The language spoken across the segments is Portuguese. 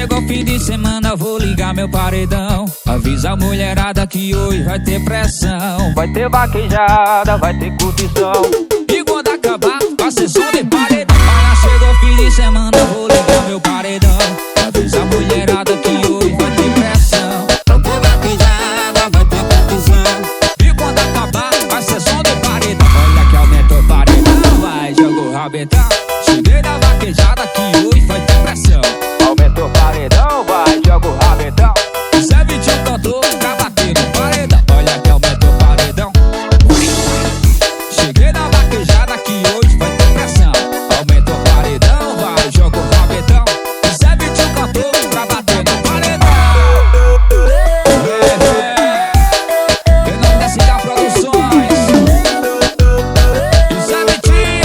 chegou o fim de semana, vou ligar meu paredão. Avisa a mulherada que hoje vai ter pressão. Vai ter vaquejada, vai ter curtição. E quando acabar, vai ser som de paredão. Olha, chegou o fim de semana, vou ligar meu paredão. Avisa a mulherada que hoje vai ter pressão. Vai ter vaquejada, vai ter curtição. E quando acabar, vai ser som de paredão. Olha que aumentou o paredão, vai, joga o rabetão. Cheguei na vaquejada que hoje vai ter pressão. Aumentou o paredão, vai, joga o rabetão. Zé Vitinho cantou pra bater no paredão. Olha que aumentou o paredão. Cheguei na vaquejada que hoje vai ter pressão. Aumentou o paredão, vai, joga o rabetão. Zé Vitinho cantou pra bater no paredão. Em nome da Cidade Produções e Zé Vitinho.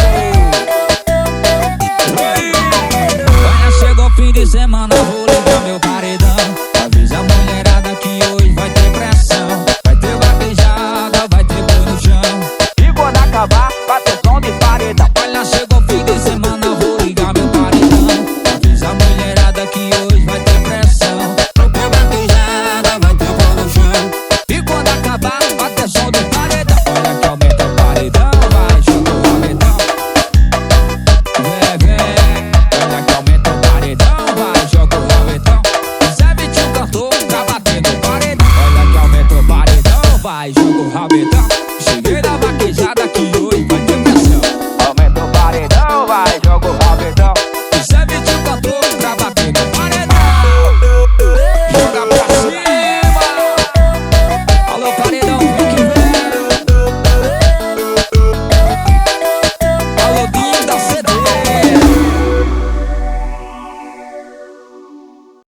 Olha, chegou o fim de semana, vou ligar meu paredão. Avisa a mulherada que hoje vai ter pressão. Vai ter vaquejada, vai ter boi no chão. E quando acabar, vai ter som de paredão. Olha, chegou o fim de semana, vou ligar meu paredão. Avisa a mulherada que hoje vai ter